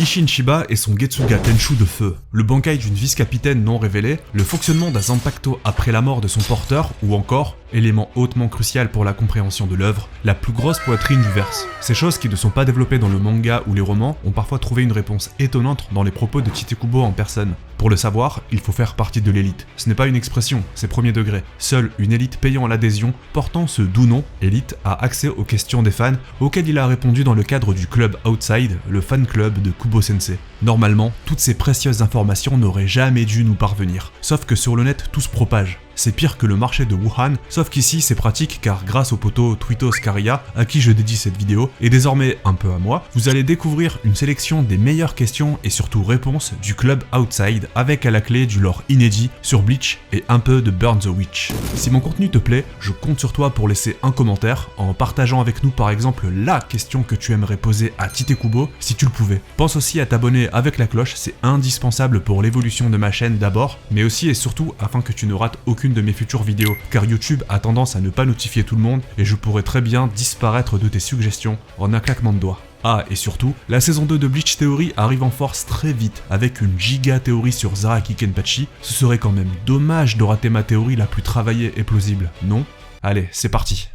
Isshin Chiba et son Getsuga Tenshu de feu, le Bankai d'une vice-capitaine non révélée, le fonctionnement d'un Zanpakuto après la mort de son porteur, ou encore, élément hautement crucial pour la compréhension de l'œuvre, la plus grosse poitrine du verse. Ces choses qui ne sont pas développées dans le manga ou les romans ont parfois trouvé une réponse étonnante dans les propos de Tite Kubo en personne. Pour le savoir, il faut faire partie de l'élite. Ce n'est pas une expression, c'est premier degré. Seule une élite payant l'adhésion, portant ce doux nom, élite, a accès aux questions des fans, auxquelles il a répondu dans le cadre du club Outside, le fan club de Kubo Sensei. Normalement, toutes ces précieuses informations n'auraient jamais dû nous parvenir. Sauf que sur le net, tout se propage. C'est pire que le marché de Wuhan, sauf qu'ici c'est pratique car grâce au poteau Twitos Caria, à qui je dédie cette vidéo, et désormais un peu à moi, vous allez découvrir une sélection des meilleures questions et surtout réponses du club Outside, avec à la clé du lore inédit sur Bleach et un peu de Burn the Witch. Si mon contenu te plaît, je compte sur toi pour laisser un commentaire, en partageant avec nous par exemple la question que tu aimerais poser à Tite Kubo, si tu le pouvais. Pense aussi à t'abonner avec la cloche, c'est indispensable pour l'évolution de ma chaîne d'abord, mais aussi et surtout afin que tu ne rates aucune de mes futures vidéos, car YouTube a tendance à ne pas notifier tout le monde et je pourrais très bien disparaître de tes suggestions en un claquement de doigts. Ah, et surtout, la saison 2 de Bleach Theory arrive en force très vite, avec une giga théorie sur Zaraki Kenpachi. Ce serait quand même dommage de rater ma théorie la plus travaillée et plausible, non? Allez, c'est parti.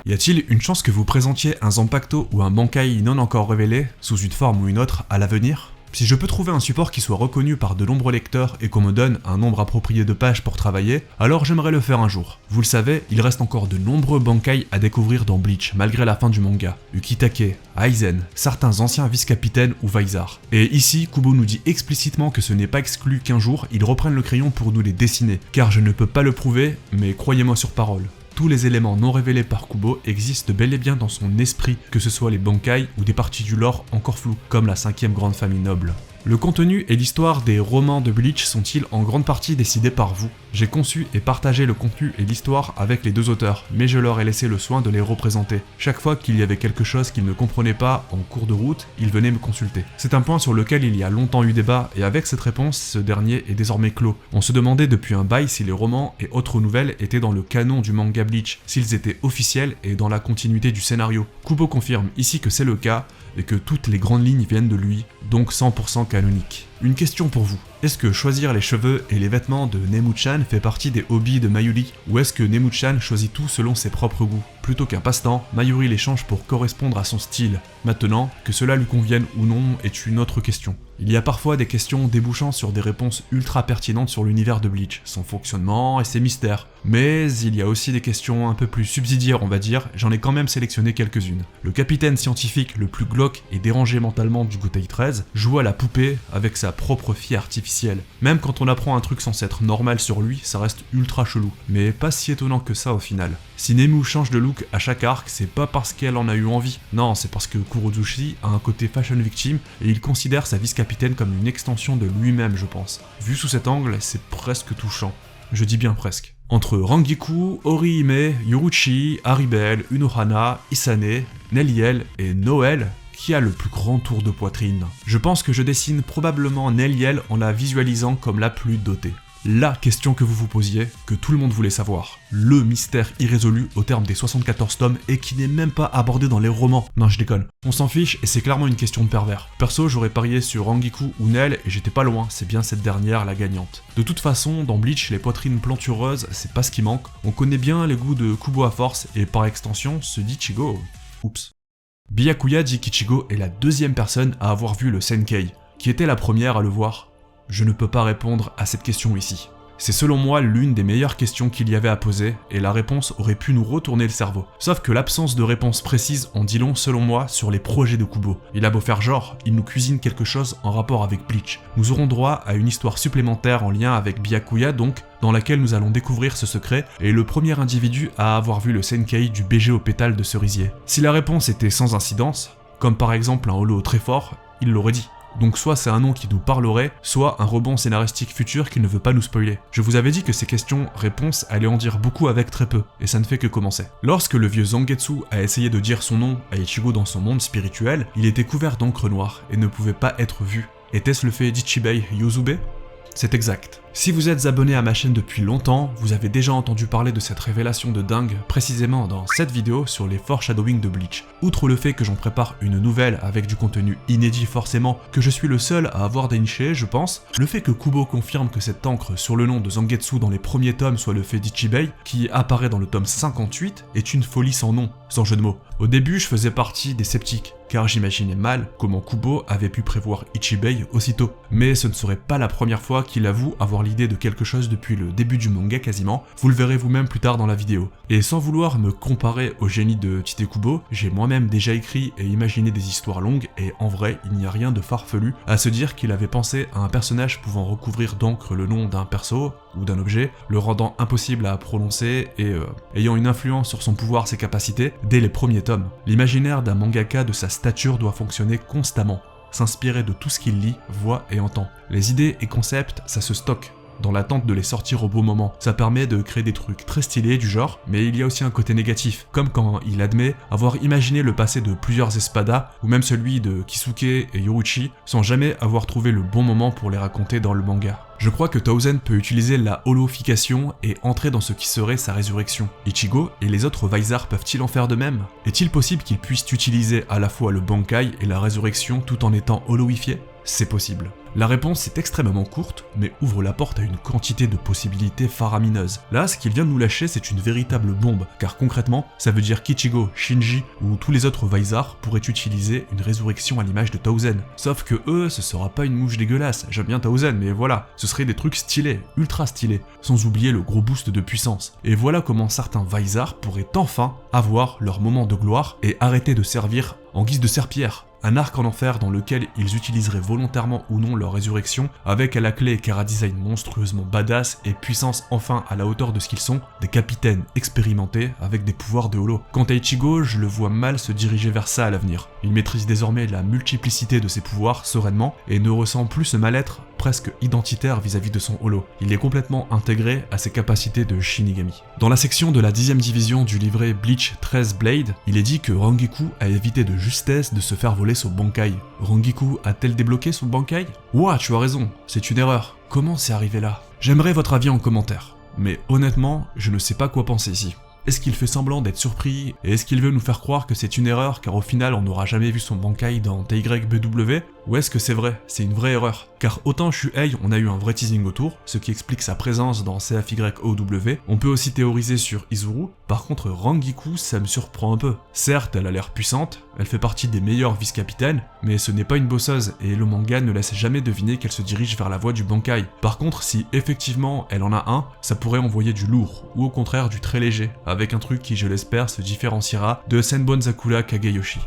Y a-t-il une chance que vous présentiez un Zanpakuto ou un Bankai non encore révélé, sous une forme ou une autre, à l'avenir? Si je peux trouver un support qui soit reconnu par de nombreux lecteurs et qu'on me donne un nombre approprié de pages pour travailler, alors j'aimerais le faire un jour. Vous le savez, il reste encore de nombreux Bankai à découvrir dans Bleach, malgré la fin du manga. Ukitake, Aizen, certains anciens vice-capitaines ou Vaisar. Et ici, Kubo nous dit explicitement que ce n'est pas exclu qu'un jour, ils reprennent le crayon pour nous les dessiner, car je ne peux pas le prouver, mais croyez-moi sur parole. Tous les éléments non révélés par Kubo existent bel et bien dans son esprit, que ce soit les Bankai ou des parties du lore encore floues, comme la 5e grande famille noble. Le contenu et l'histoire des romans de Bleach sont-ils en grande partie décidés par vous? J'ai conçu et partagé le contenu et l'histoire avec les deux auteurs, mais je leur ai laissé le soin de les représenter. Chaque fois qu'il y avait quelque chose qu'ils ne comprenaient pas en cours de route, ils venaient me consulter. C'est un point sur lequel il y a longtemps eu débat, et avec cette réponse, ce dernier est désormais clos. On se demandait depuis un bail si les romans et autres nouvelles étaient dans le canon du manga Bleach, s'ils étaient officiels et dans la continuité du scénario. Kubo confirme ici que c'est le cas, et que toutes les grandes lignes viennent de lui, donc 100% canonique. Une question pour vous, est-ce que choisir les cheveux et les vêtements de Nemu-chan fait partie des hobbies de Mayuri, ou est-ce que Nemu-chan choisit tout selon ses propres goûts? Plutôt qu'un passe-temps, Mayuri les change pour correspondre à son style. Maintenant, que cela lui convienne ou non est une autre question. Il y a parfois des questions débouchant sur des réponses ultra pertinentes sur l'univers de Bleach, son fonctionnement et ses mystères. Mais il y a aussi des questions un peu plus subsidiaires on va dire, j'en ai quand même sélectionné quelques-unes. Le capitaine scientifique le plus glauque et dérangé mentalement du Gotei 13 joue à la poupée avec sa propre fille artificielle. Même quand on apprend un truc censé être normal sur lui, ça reste ultra chelou. Mais pas si étonnant que ça au final. Si Nemu change de look à chaque arc, c'est pas parce qu'elle en a eu envie. Non, c'est parce que Kurozushi a un côté fashion victime et il considère sa vice-capitaine comme une extension de lui-même, je pense. Vu sous cet angle, c'est presque touchant. Je dis bien presque. Entre Rangiku, Orihime, Yoruichi, Haribel, Unohana, Isane, Neliel et Noël, qui a le plus grand tour de poitrine? Je pense que je dessine probablement Neliel en la visualisant comme la plus dotée. La question que vous vous posiez, que tout le monde voulait savoir. Le mystère irrésolu au terme des 74 tomes et qui n'est même pas abordé dans les romans. Non, je déconne. On s'en fiche et c'est clairement une question de pervers. Perso, j'aurais parié sur Rangiku ou Nel et j'étais pas loin, c'est bien cette dernière la gagnante. De toute façon, dans Bleach, les poitrines plantureuses, c'est pas ce qui manque. On connaît bien les goûts de Kubo à force et par extension, ce d'Ichigo. Oups. Byakuya dit qu'Ichigo est la deuxième personne à avoir vu le Senkei. Qui était la première à le voir? Je ne peux pas répondre à cette question ici. C'est selon moi l'une des meilleures questions qu'il y avait à poser, et la réponse aurait pu nous retourner le cerveau. Sauf que l'absence de réponse précise en dit long selon moi sur les projets de Kubo. Il a beau faire genre, il nous cuisine quelque chose en rapport avec Bleach. Nous aurons droit à une histoire supplémentaire en lien avec Byakuya donc, dans laquelle nous allons découvrir ce secret, et le premier individu à avoir vu le Senkei du BG au pétale de cerisier. Si la réponse était sans incidence, comme par exemple un holo très fort, il l'aurait dit. donc soit c'est un nom qui nous parlerait, soit un rebond scénaristique futur qu'il ne veut pas nous spoiler. Je vous avais dit que ces questions-réponses allaient en dire beaucoup avec très peu, et ça ne fait que commencer. Lorsque le vieux Zangetsu a essayé de dire son nom à Ichigo dans son monde spirituel, il était couvert d'encre noire et ne pouvait pas être vu. Était-ce le fait d'Ichibei Yozube ? C'est exact. Si vous êtes abonné à ma chaîne depuis longtemps, vous avez déjà entendu parler de cette révélation de dingue précisément dans cette vidéo sur les foreshadowing de Bleach. Outre le fait que j'en prépare une nouvelle avec du contenu inédit forcément, que je suis le seul à avoir déniché je pense, le fait que Kubo confirme que cette encre sur le nom de Zangetsu dans les premiers tomes soit le fait d'Ichibei, qui apparaît dans le tome 58, est une folie sans nom, sans jeu de mots. Au début je faisais partie des sceptiques, car j'imaginais mal comment Kubo avait pu prévoir Ichibei aussitôt. Mais ce ne serait pas la première fois qu'il avoue avoir l'idée de quelque chose depuis le début du manga quasiment, vous le verrez vous-même plus tard dans la vidéo. Et sans vouloir me comparer au génie de Tite Kubo, j'ai moi-même déjà écrit et imaginé des histoires longues, et en vrai il n'y a rien de farfelu à se dire qu'il avait pensé à un personnage pouvant recouvrir d'encre le nom d'un perso, ou d'un objet, le rendant impossible à prononcer et ayant une influence sur son pouvoir, ses capacités, dès les premiers tomes. L'imaginaire d'un mangaka de sa stature doit fonctionner constamment, s'inspirer de tout ce qu'il lit, voit et entend. Les idées et concepts, ça se stocke, dans l'attente de les sortir au bon moment. Ça permet de créer des trucs très stylés du genre, mais il y a aussi un côté négatif, comme quand il admet avoir imaginé le passé de plusieurs espadas, ou même celui de Kisuke et Yoruichi, sans jamais avoir trouvé le bon moment pour les raconter dans le manga. Je crois que Tauzen peut utiliser la holofication et entrer dans ce qui serait sa résurrection. Ichigo et les autres Vizard peuvent-ils en faire de même? Est-il possible qu'ils puissent utiliser à la fois le Bankai et la résurrection tout en étant holoifiés? C'est possible. La réponse est extrêmement courte, mais ouvre la porte à une quantité de possibilités faramineuses. Là, ce qu'il vient de nous lâcher, c'est une véritable bombe, car concrètement, ça veut dire qu'Ichigo, Shinji ou tous les autres Vizard pourraient utiliser une résurrection à l'image de Tauzen. Sauf que eux, ce sera pas une mouche dégueulasse, j'aime bien Tauzen, mais voilà, ce serait des trucs stylés, ultra stylés, sans oublier le gros boost de puissance. Et voilà comment certains Vizard pourraient enfin avoir leur moment de gloire et arrêter de servir en guise de serpillère. Un arc en enfer dans lequel ils utiliseraient volontairement ou non leur résurrection, avec à la clé chara-design monstrueusement badass et puissance enfin à la hauteur de ce qu'ils sont, des capitaines expérimentés avec des pouvoirs de holo. Quant à Ichigo, je le vois mal se diriger vers ça à l'avenir. Il maîtrise désormais la multiplicité de ses pouvoirs sereinement et ne ressent plus ce mal-être presque identitaire vis-à-vis de son holo. Il est complètement intégré à ses capacités de Shinigami. Dans la section de la 10e division du livret Bleach 13 Blade, il est dit que Rangiku a évité de justesse de se faire voler son Bankai. Rangiku a-t-elle débloqué son Bankai? Ouah, tu as raison, c'est une erreur. Comment c'est arrivé là? J'aimerais votre avis en commentaire. Mais honnêtement, je ne sais pas quoi penser ici. Est-ce qu'il fait semblant d'être surpris? Et est-ce qu'il veut nous faire croire que c'est une erreur car au final on n'aura jamais vu son Bankai dans TYBW? Ou est-ce que c'est vrai? C'est une vraie erreur? Car autant Shuhei, on a eu un vrai teasing autour, ce qui explique sa présence dans CFYOW, on peut aussi théoriser sur Izuru, par contre Rangiku ça me surprend un peu. Certes elle a l'air puissante, elle fait partie des meilleurs vice-capitaines, mais ce n'est pas une bosseuse et le manga ne laisse jamais deviner qu'elle se dirige vers la voie du Bankai. Par contre si effectivement elle en a un, ça pourrait envoyer du lourd, ou au contraire du très léger, avec un truc qui je l'espère se différenciera de Senbonzakura Kageyoshi.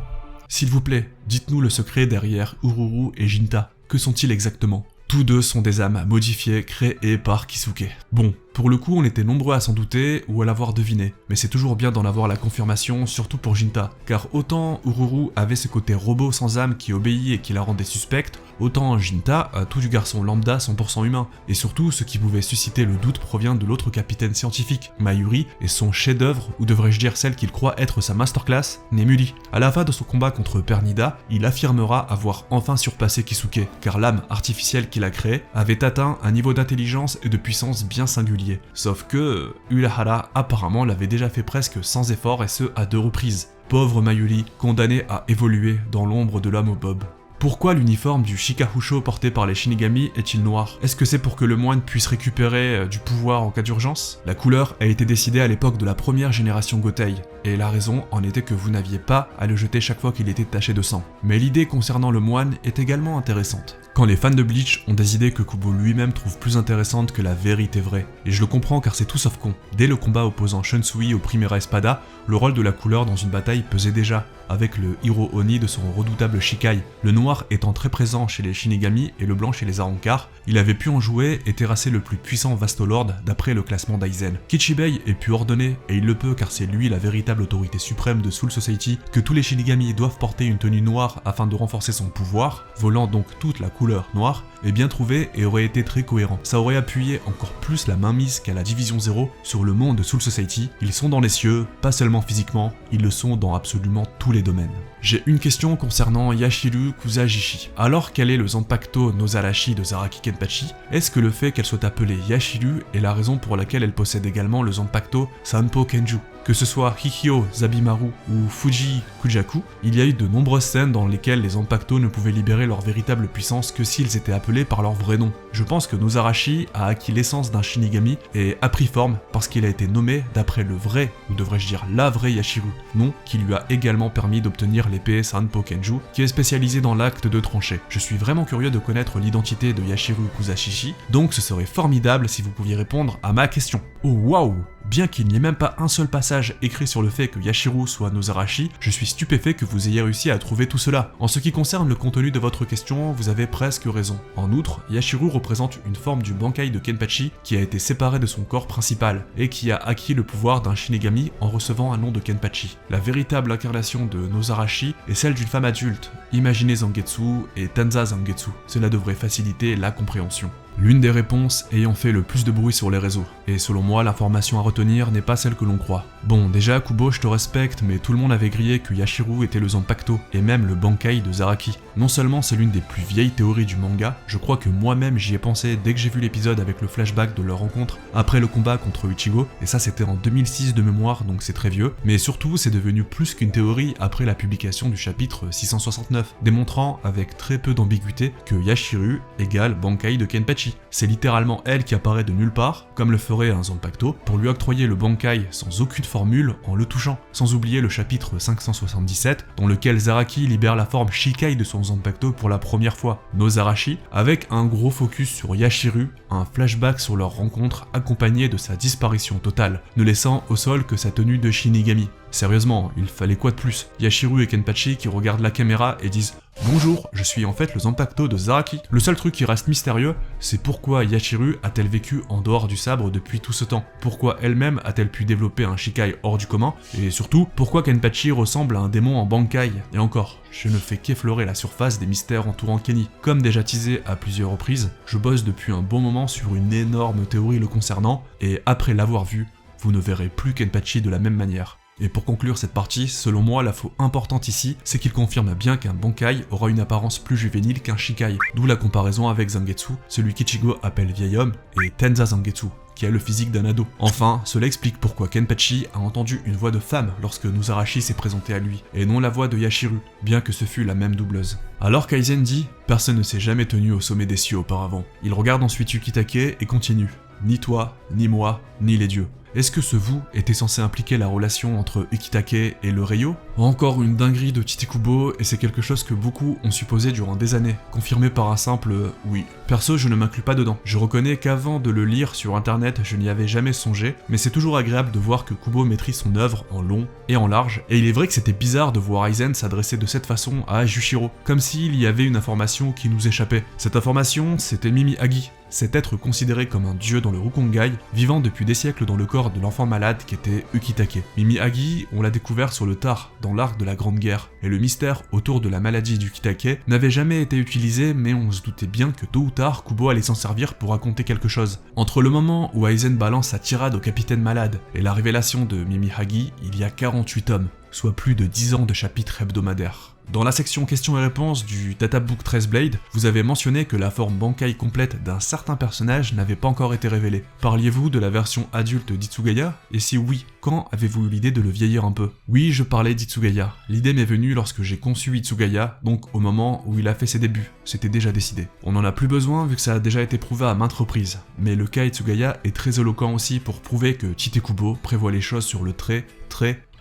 S'il vous plaît, dites-nous le secret derrière Ururu et Jinta. Que sont-ils exactement? Tous deux sont des âmes modifiées créées par Kisuke. Bon, pour le coup on était nombreux à s'en douter ou à l'avoir deviné, mais c'est toujours bien d'en avoir la confirmation, surtout pour Jinta, car autant Ururu avait ce côté robot sans âme qui obéit et qui la rendait suspecte, autant Jinta a tout du garçon lambda 100% humain, et surtout ce qui pouvait susciter le doute provient de l'autre capitaine scientifique, Mayuri, et son chef-d'œuvre, ou devrais-je dire celle qu'il croit être sa masterclass, Nemuri. À la fin de son combat contre Pernida, il affirmera avoir enfin surpassé Kisuke, car l'âme artificielle qu'il a créée avait atteint un niveau d'intelligence et de puissance bien singulier. Sauf que Urahara apparemment l'avait déjà fait presque sans effort et ce à 2 reprises. Pauvre Mayuri, condamné à évoluer dans l'ombre de l'homme au bob. Pourquoi l'uniforme du Shikahusho porté par les Shinigami est-il noir? Est-ce que c'est pour que le moine puisse récupérer du pouvoir en cas d'urgence? La couleur a été décidée à l'époque de la première génération Gotei, et la raison en était que vous n'aviez pas à le jeter chaque fois qu'il était taché de sang. Mais l'idée concernant le moine est également intéressante. Quand les fans de Bleach ont des idées que Kubo lui-même trouve plus intéressantes que la vérité vraie, et je le comprends car c'est tout sauf con. Dès le combat opposant Shunsui au Primera Espada, le rôle de la couleur dans une bataille pesait déjà, avec le Hiro Oni de son redoutable Shikai. Le noir noir étant très présent chez les Shinigami et le blanc chez les Arrancar, il avait pu en jouer et terrasser le plus puissant Vastolord d'après le classement d'Aizen. Kichibei est pu ordonner, et il le peut car c'est lui la véritable autorité suprême de Soul Society, que tous les Shinigami doivent porter une tenue noire afin de renforcer son pouvoir, volant donc toute la couleur noire, est bien trouvé et aurait été très cohérent. Ça aurait appuyé encore plus la mainmise qu'à la Division 0 sur le monde de Soul Society. Ils sont dans les cieux, pas seulement physiquement, ils le sont dans absolument tous les domaines. J'ai une question concernant Yashiru Kusajishi. Alors quel est le Zanpakuto Nozarashi de Zaraki Kenpachi, est-ce que le fait qu'elle soit appelée Yashiru est la raison pour laquelle elle possède également le Zanpakuto Sanpo Kenju? Que ce soit Hikyo Zabimaru ou Fuji Kujaku, il y a eu de nombreuses scènes dans lesquelles les Zanpakuto ne pouvaient libérer leur véritable puissance que s'ils étaient appelés par leur vrai nom. Je pense que Nozarashi a acquis l'essence d'un Shinigami et a pris forme parce qu'il a été nommé d'après le vrai, ou devrais-je dire la vraie Yashiru, nom qui lui a également permis d'obtenir l'épée Sanpo Kenju, qui est spécialisée dans l'acte de trancher. Je suis vraiment curieux de connaître l'identité de Yashiru Kusajishi, donc ce serait formidable si vous pouviez répondre à ma question. Oh waouh! Bien qu'il n'y ait même pas un seul passage écrit sur le fait que Yashiru soit Nozarashi, je suis stupéfait que vous ayez réussi à trouver tout cela. En ce qui concerne le contenu de votre question, vous avez presque raison. En outre, Yashiru représente une forme du Bankai de Kenpachi qui a été séparée de son corps principal, et qui a acquis le pouvoir d'un Shinigami en recevant un nom de Kenpachi. La véritable incarnation de Nozarashi est celle d'une femme adulte. Imaginez Zangetsu et Tenza Zangetsu, cela devrait faciliter la compréhension. L'une des réponses ayant fait le plus de bruit sur les réseaux, et selon moi l'information à retenir n'est pas celle que l'on croit. Bon, déjà Kubo je te respecte, mais tout le monde avait grillé que Yashiru était le Zanpakuto, et même le Bankai de Zaraki. Non seulement c'est l'une des plus vieilles théories du manga, je crois que moi-même j'y ai pensé dès que j'ai vu l'épisode avec le flashback de leur rencontre après le combat contre Ichigo, et ça c'était en 2006 de mémoire, donc c'est très vieux, mais surtout c'est devenu plus qu'une théorie après la publication du chapitre 669, démontrant avec très peu d'ambiguïté que Yashiru égale Bankai de Kenpachi. C'est littéralement elle qui apparaît de nulle part, comme le ferait un Zanpakuto, pour lui octroyer le Bankai sans aucune formule en le touchant. Sans oublier le chapitre 577, dans lequel Zaraki libère la forme Shikai de son Zanpakuto pour la première fois, Nozarashi, avec un gros focus sur Yashiru, un flashback sur leur rencontre accompagné de sa disparition totale, ne laissant au sol que sa tenue de Shinigami. Sérieusement, il fallait quoi de plus? Yashiru et Kenpachi qui regardent la caméra et disent « Bonjour, je suis en fait le Zanpakuto de Zaraki ». Le seul truc qui reste mystérieux, c'est pourquoi Yashiru a-t-elle vécu en dehors du sabre depuis tout ce temps? Pourquoi elle-même a-t-elle pu développer un Shikai hors du commun? Et surtout, pourquoi Kenpachi ressemble à un démon en Bankai? Et encore, je ne fais qu'effleurer la surface des mystères entourant Kenny. Comme déjà teasé à plusieurs reprises, je bosse depuis un bon moment sur une énorme théorie le concernant, et après l'avoir vu, vous ne verrez plus Kenpachi de la même manière. Et pour conclure cette partie, selon moi, l'info importante ici, c'est qu'il confirme bien qu'un Bankai aura une apparence plus juvénile qu'un Shikai, d'où la comparaison avec Zangetsu, celui qu'Ichigo appelle vieil homme, et Tenza Zangetsu, qui a le physique d'un ado. Enfin, cela explique pourquoi Kenpachi a entendu une voix de femme lorsque Nozarashi s'est présenté à lui, et non la voix de Yashiru, bien que ce fût la même doubleuse. Alors qu'Aizen dit « Personne ne s'est jamais tenu au sommet des cieux auparavant ». Il regarde ensuite Yukitake et continue « Ni toi, ni moi, ni les dieux ». Est-ce que ce vous était censé impliquer la relation entre Ukitake et le Ryo? Encore une dinguerie de Tite Kubo, et c'est quelque chose que beaucoup ont supposé durant des années, confirmé par un simple « oui ». Perso, je ne m'inclus pas dedans. Je reconnais qu'avant de le lire sur internet, je n'y avais jamais songé, mais c'est toujours agréable de voir que Kubo maîtrise son œuvre en long et en large, et il est vrai que c'était bizarre de voir Aizen s'adresser de cette façon à Jushiro, comme s'il y avait une information qui nous échappait. Cette information, c'était Mimi Hagi, cet être considéré comme un dieu dans le Rukongai, vivant depuis des siècles dans le corps de l'enfant malade qu'était Ukitake. Mimi Hagi, on l'a découvert sur le tard, dans l'arc de la Grande Guerre, et le mystère autour de la maladie d'Ukitake n'avait jamais été utilisé, mais on se doutait bien que tôt ou tard, Kubo allait s'en servir pour raconter quelque chose. Entre le moment où Aizen balance sa tirade au capitaine malade et la révélation de Mimi Hagi, il y a 48 tomes, soit plus de 10 ans de chapitres hebdomadaires. Dans la section questions et réponses du Databook 13 Blade, vous avez mentionné que la forme Bankai complète d'un certain personnage n'avait pas encore été révélée. Parliez-vous de la version adulte d'Itsugaya? Et si oui, quand avez-vous eu l'idée de le vieillir un peu? Oui, je parlais d'Itsugaya. L'idée m'est venue lorsque j'ai conçu Itsugaya, donc au moment où il a fait ses débuts. C'était déjà décidé. On n'en a plus besoin vu que ça a déjà été prouvé à maintes reprises. Mais le cas Itsugaya est très éloquent aussi pour prouver que Tite Kubo prévoit les choses sur le très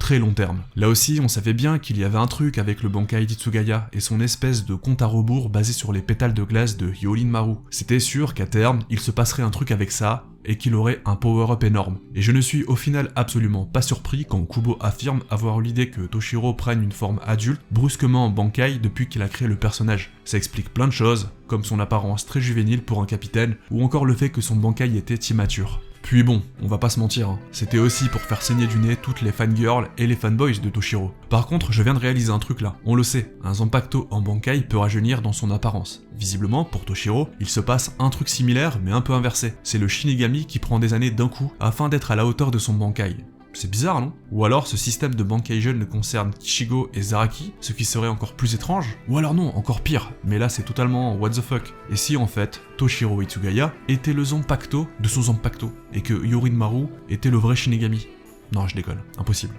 très long terme. Là aussi, on savait bien qu'il y avait un truc avec le Bankai d'Hitsugaya et son espèce de compte à rebours basé sur les pétales de glace de Hyorin Maru. C'était sûr qu'à terme, il se passerait un truc avec ça, et qu'il aurait un power-up énorme. Et je ne suis au final absolument pas surpris quand Kubo affirme avoir eu l'idée que Toshiro prenne une forme adulte brusquement en Bankai depuis qu'il a créé le personnage. Ça explique plein de choses, comme son apparence très juvénile pour un capitaine, ou encore le fait que son Bankai était immature. Puis bon, on va pas se mentir, hein. C'était aussi pour faire saigner du nez toutes les fangirls et les fanboys de Toshiro. Par contre, je viens de réaliser un truc là, on le sait, un Zanpakuto en Bankai peut rajeunir dans son apparence. Visiblement, pour Toshiro, il se passe un truc similaire mais un peu inversé. C'est le Shinigami qui prend des années d'un coup afin d'être à la hauteur de son Bankai. C'est bizarre, non? Ou alors ce système de Bankai jeune ne concerne Kishigo et Zaraki, ce qui serait encore plus étrange? Ou alors non, encore pire, mais là c'est totalement what the fuck. Et si en fait, Toshiro Hitsugaya était le Zanpakuto de son Zanpakuto, et que Hyorin Maru était le vrai Shinigami? Non, je déconne, impossible.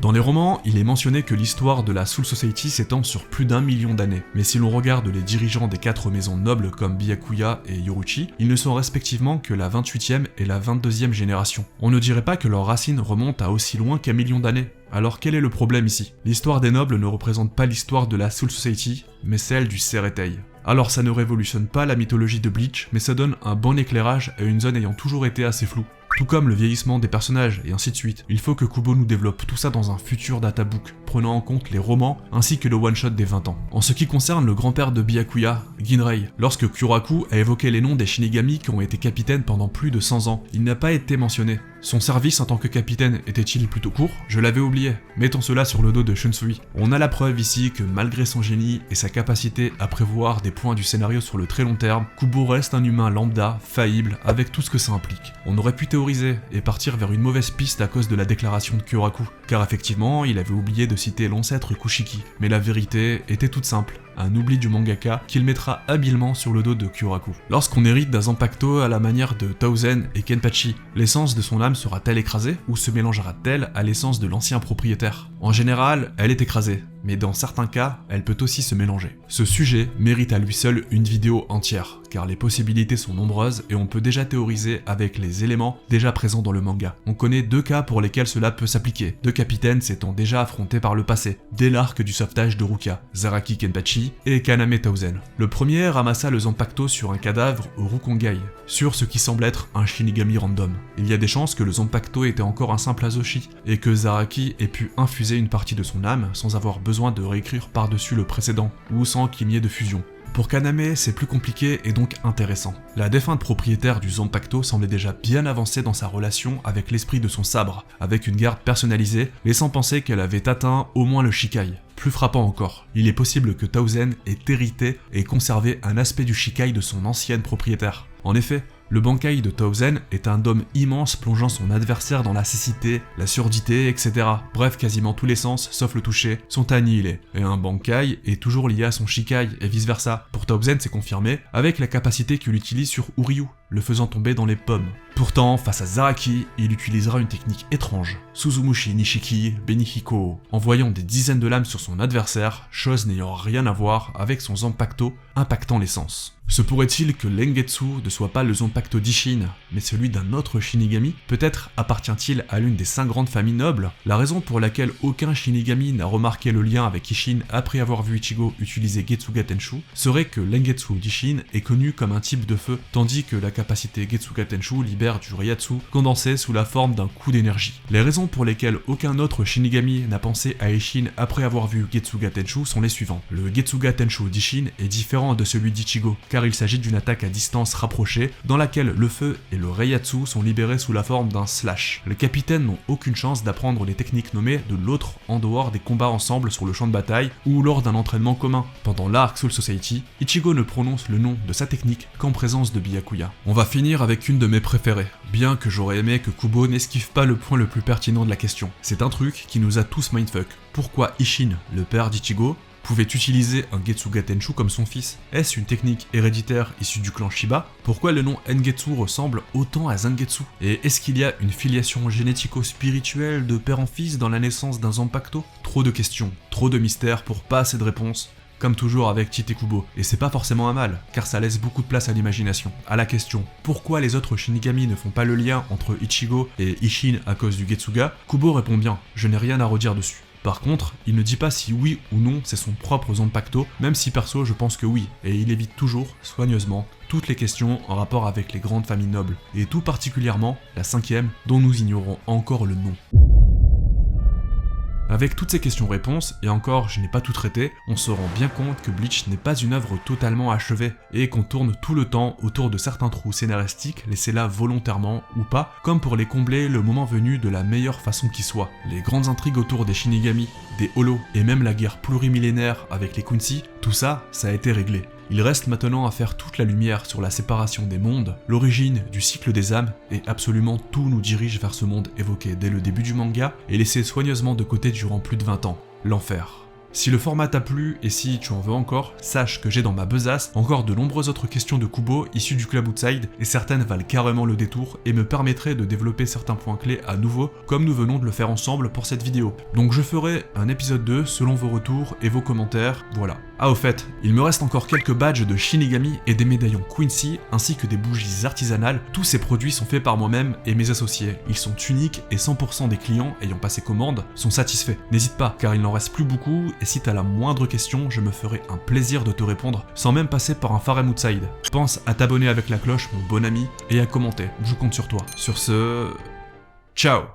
Dans les romans, il est mentionné que l'histoire de la Soul Society s'étend sur plus d'1 million d'années, mais si l'on regarde les dirigeants des 4 maisons nobles comme Byakuya et Yoruichi, ils ne sont respectivement que la 28e et la 22e génération. On ne dirait pas que leurs racines remontent à aussi loin qu'1 million d'années. Alors quel est le problème ici? L'histoire des nobles ne représente pas l'histoire de la Soul Society, mais celle du Seretei. Alors ça ne révolutionne pas la mythologie de Bleach, mais ça donne un bon éclairage à une zone ayant toujours été assez floue. Tout comme le vieillissement des personnages, et ainsi de suite. Il faut que Kubo nous développe tout ça dans un futur databook, prenant en compte les romans, ainsi que le one-shot des 20 ans. En ce qui concerne le grand-père de Byakuya, Ginrei, lorsque Kyuraku a évoqué les noms des Shinigami qui ont été capitaines pendant plus de 100 ans, il n'a pas été mentionné. Son service en tant que capitaine était-il plutôt court? Je l'avais oublié. Mettons cela sur le dos de Shunsui. On a la preuve ici que malgré son génie et sa capacité à prévoir des points du scénario sur le très long terme, Kubo reste un humain lambda, faillible, avec tout ce que ça implique. On aurait pu théoriser et partir vers une mauvaise piste à cause de la déclaration de Kyuraku, car effectivement, il avait oublié de citer l'ancêtre Kushiki. Mais la vérité était toute simple. Un oubli du mangaka qu'il mettra habilement sur le dos de Kyuraku. Lorsqu'on hérite d'un Zanpakuto à la manière de Tauzen et Kenpachi, l'essence de son âme sera-t-elle écrasée ou se mélangera-t-elle à l'essence de l'ancien propriétaire? En général, elle est écrasée, mais dans certains cas, elle peut aussi se mélanger. Ce sujet mérite à lui seul une vidéo entière, car les possibilités sont nombreuses et on peut déjà théoriser avec les éléments déjà présents dans le manga. On connaît 2 cas pour lesquels cela peut s'appliquer, 2 capitaines s'étant déjà affrontés par le passé, dès l'arc du sauvetage de Ruka, Zaraki Kenpachi et Kaname Tauzen. Le premier ramassa le Zanpakuto sur un cadavre au Rukongai, sur ce qui semble être un Shinigami random. Il y a des chances que le Zanpakuto était encore un simple Azoshi, et que Zaraki ait pu infuser une partie de son âme sans avoir besoin de réécrire par-dessus le précédent, ou sans qu'il n'y ait de fusion. Pour Kaname, c'est plus compliqué et donc intéressant. La défunte propriétaire du Zanpakuto semblait déjà bien avancée dans sa relation avec l'esprit de son sabre, avec une garde personnalisée, laissant penser qu'elle avait atteint au moins le Shikai. Plus frappant encore, il est possible que Tauzen ait hérité et conservé un aspect du Shikai de son ancienne propriétaire. En effet, le Bankai de Tauzen est un dôme immense plongeant son adversaire dans la cécité, la surdité, etc. Bref, quasiment tous les sens, sauf le toucher, sont annihilés. Et un Bankai est toujours lié à son Shikai, et vice versa. Pour Tauzen, c'est confirmé, avec la capacité qu'il utilise sur Uryu, le faisant tomber dans les pommes. Pourtant, face à Zaraki, il utilisera une technique étrange, Suzumushi Nishiki Benihiko, envoyant des dizaines de lames sur son adversaire, chose n'ayant rien à voir avec son Zanpakuto impactant les sens. Se pourrait-il que l'Engetsu ne soit pas le Zanpakuto d'Ishin, mais celui d'un autre Shinigami? Peut-être appartient-il à l'une des 5 grandes familles nobles? La raison pour laquelle aucun Shinigami n'a remarqué le lien avec Ishin après avoir vu Ichigo utiliser Getsuga Tenshu serait que l'Engetsu d'Ishin est connu comme un type de feu, tandis que la capacité Getsuga Tenshu libère du Reiatsu condensé sous la forme d'un coup d'énergie. Les raisons pour lesquelles aucun autre Shinigami n'a pensé à Ishin après avoir vu Getsuga Tenshu sont les suivantes. Le Getsuga Tenshu d'Ishin est différent de celui d'Ichigo, car il s'agit d'une attaque à distance rapprochée, dans laquelle le feu et le Reiatsu sont libérés sous la forme d'un slash. Les capitaines n'ont aucune chance d'apprendre les techniques nommées de l'autre en dehors des combats ensemble sur le champ de bataille ou lors d'un entraînement commun. Pendant l'arc Soul Society, Ichigo ne prononce le nom de sa technique qu'en présence de Byakuya. On va finir avec une de mes préférées, bien que j'aurais aimé que Kubo n'esquive pas le point le plus pertinent de la question. C'est un truc qui nous a tous mindfuck. Pourquoi Ishin, le père d'Ichigo, pouvait utiliser un Getsuga Tenshu comme son fils? Est-ce une technique héréditaire issue du clan Shiba? Pourquoi le nom Engetsu ressemble autant à Zangetsu? Et est-ce qu'il y a une filiation génético-spirituelle de père en fils dans la naissance d'un Zanpakuto? Trop de questions, trop de mystères pour pas assez de réponses. comme toujours avec Tite Kubo, et c'est pas forcément un mal, car ça laisse beaucoup de place à l'imagination. À la question « Pourquoi les autres Shinigami ne font pas le lien entre Ichigo et Isshin à cause du Getsuga ?», Kubo répond bien « Je n'ai rien à redire dessus ». Par contre, il ne dit pas si oui ou non c'est son propre Zanpakuto, même si perso je pense que oui, et il évite toujours, soigneusement, toutes les questions en rapport avec les grandes familles nobles, et tout particulièrement la 5ème, dont nous ignorons encore le nom. Avec toutes ces questions-réponses, et encore je n'ai pas tout traité, on se rend bien compte que Bleach n'est pas une œuvre totalement achevée, et qu'on tourne tout le temps autour de certains trous scénaristiques laissés là volontairement ou pas, comme pour les combler le moment venu de la meilleure façon qui soit. Les grandes intrigues autour des Shinigami, des Hollow, et même la guerre plurimillénaire avec les Quincy, tout ça, ça a été réglé. Il reste maintenant à faire toute la lumière sur la séparation des mondes, l'origine du cycle des âmes, et absolument tout nous dirige vers ce monde évoqué dès le début du manga et laissé soigneusement de côté durant plus de 20 ans, l'enfer. Si le format t'a plu et si tu en veux encore, sache que j'ai dans ma besace encore de nombreuses autres questions de Kubo issues du Club Outside et certaines valent carrément le détour et me permettraient de développer certains points clés à nouveau comme nous venons de le faire ensemble pour cette vidéo. Donc je ferai un épisode 2 selon vos retours et vos commentaires, voilà. Ah au fait, il me reste encore quelques badges de Shinigami et des médaillons Quincy ainsi que des bougies artisanales, tous ces produits sont faits par moi-même et mes associés. Ils sont uniques et 100% des clients ayant passé commande sont satisfaits. N'hésite pas car il n'en reste plus beaucoup et si t'as la moindre question, je me ferai un plaisir de te répondre sans même passer par un Farem Outside. Pense à t'abonner avec la cloche mon bon ami et à commenter, je compte sur toi. Sur ce... Ciao.